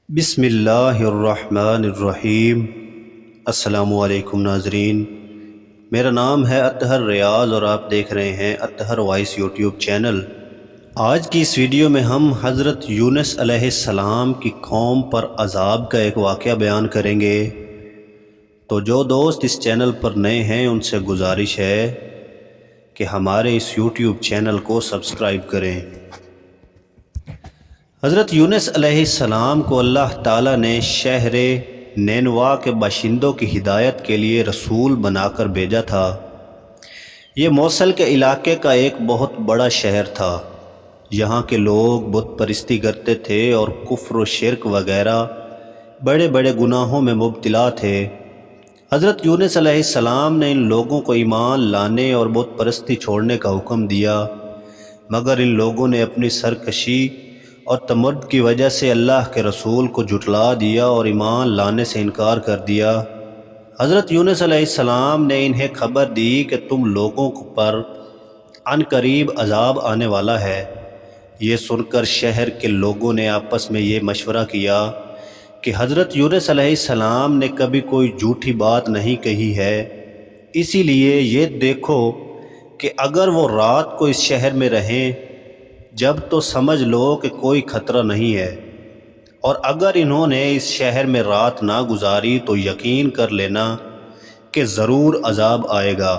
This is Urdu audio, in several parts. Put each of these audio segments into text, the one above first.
بسم اللہ الرحمن الرحیم۔ السلام علیکم ناظرین، میرا نام ہے اطہر ریاض اور آپ دیکھ رہے ہیں اطہر وائس یوٹیوب چینل۔ آج کی اس ویڈیو میں ہم حضرت یونس علیہ السلام کی قوم پر عذاب کا ایک واقعہ بیان کریں گے۔ تو جو دوست اس چینل پر نئے ہیں ان سے گزارش ہے کہ ہمارے اس یوٹیوب چینل کو سبسکرائب کریں۔ حضرت یونس علیہ السلام کو اللہ تعالیٰ نے شہر نینوا کے باشندوں کی ہدایت کے لیے رسول بنا کر بھیجا تھا۔ یہ موصل کے علاقے کا ایک بہت بڑا شہر تھا۔ یہاں کے لوگ بت پرستی کرتے تھے اور کفر و شرک وغیرہ بڑے بڑے گناہوں میں مبتلا تھے۔ حضرت یونس علیہ السلام نے ان لوگوں کو ایمان لانے اور بت پرستی چھوڑنے کا حکم دیا، مگر ان لوگوں نے اپنی سرکشی اور تمرد کی وجہ سے اللہ کے رسول کو جھٹلا دیا اور ایمان لانے سے انکار کر دیا۔ حضرت یونس علیہ السلام نے انہیں خبر دی کہ تم لوگوں پر عن قریب عذاب آنے والا ہے۔ یہ سن کر شہر کے لوگوں نے آپس میں یہ مشورہ کیا کہ حضرت یونس علیہ السلام نے کبھی کوئی جھوٹی بات نہیں کہی ہے، اسی لیے یہ دیکھو کہ اگر وہ رات کو اس شہر میں رہیں جب تو سمجھ لو کہ کوئی خطرہ نہیں ہے، اور اگر انہوں نے اس شہر میں رات نہ گزاری تو یقین کر لینا کہ ضرور عذاب آئے گا۔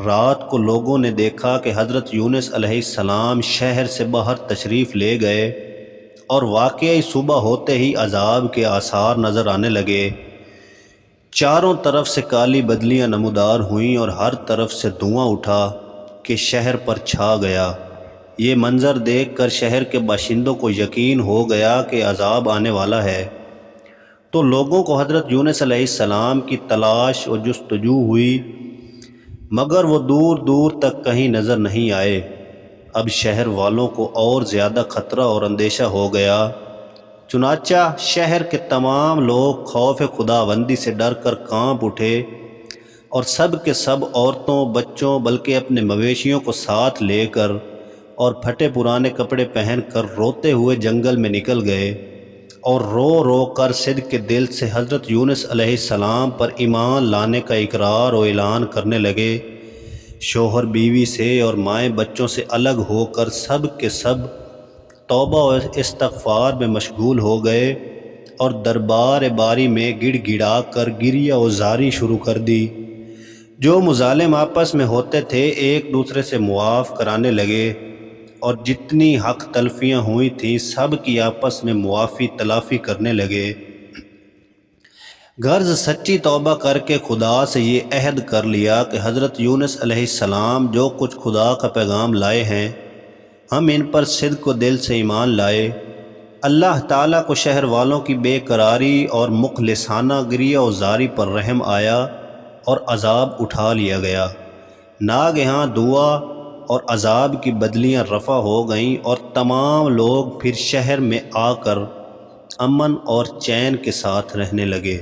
رات کو لوگوں نے دیکھا کہ حضرت یونس علیہ السلام شہر سے باہر تشریف لے گئے، اور واقعی صبح ہوتے ہی عذاب کے آثار نظر آنے لگے۔ چاروں طرف سے کالی بدلیاں نمودار ہوئیں اور ہر طرف سے دھواں اٹھا کہ شہر پر چھا گیا۔ یہ منظر دیکھ کر شہر کے باشندوں کو یقین ہو گیا کہ عذاب آنے والا ہے، تو لوگوں کو حضرت یونس علیہ السلام کی تلاش و جستجو ہوئی، مگر وہ دور دور تک کہیں نظر نہیں آئے۔ اب شہر والوں کو اور زیادہ خطرہ اور اندیشہ ہو گیا، چنانچہ شہر کے تمام لوگ خوف خداوندی سے ڈر کر کانپ اٹھے، اور سب کے سب عورتوں، بچوں، بلکہ اپنے مویشیوں کو ساتھ لے کر اور پھٹے پرانے کپڑے پہن کر روتے ہوئے جنگل میں نکل گئے، اور رو رو کر صدق کے دل سے حضرت یونس علیہ السلام پر ایمان لانے کا اقرار و اعلان کرنے لگے۔ شوہر بیوی سے اور مائیں بچوں سے الگ ہو کر سب کے سب توبہ و استغفار میں مشغول ہو گئے، اور دربار باری میں گڑ گڑا کر گریہ و زاری شروع کر دی۔ جو مظالم آپس میں ہوتے تھے ایک دوسرے سے معاف کرانے لگے، اور جتنی حق تلفیاں ہوئی تھیں سب کی آپس میں معافی تلافی کرنے لگے۔ غرض سچی توبہ کر کے خدا سے یہ عہد کر لیا کہ حضرت یونس علیہ السلام جو کچھ خدا کا پیغام لائے ہیں ہم ان پر صدق و دل سے ایمان لائے۔ اللہ تعالیٰ کو شہر والوں کی بے قراری اور مخلصانہ گریہ و زاری پر رحم آیا اور عذاب اٹھا لیا گیا۔ ناگہاں دعا اور عذاب کی بدلیاں رفع ہو گئیں، اور تمام لوگ پھر شہر میں آ کر امن اور چین کے ساتھ رہنے لگے۔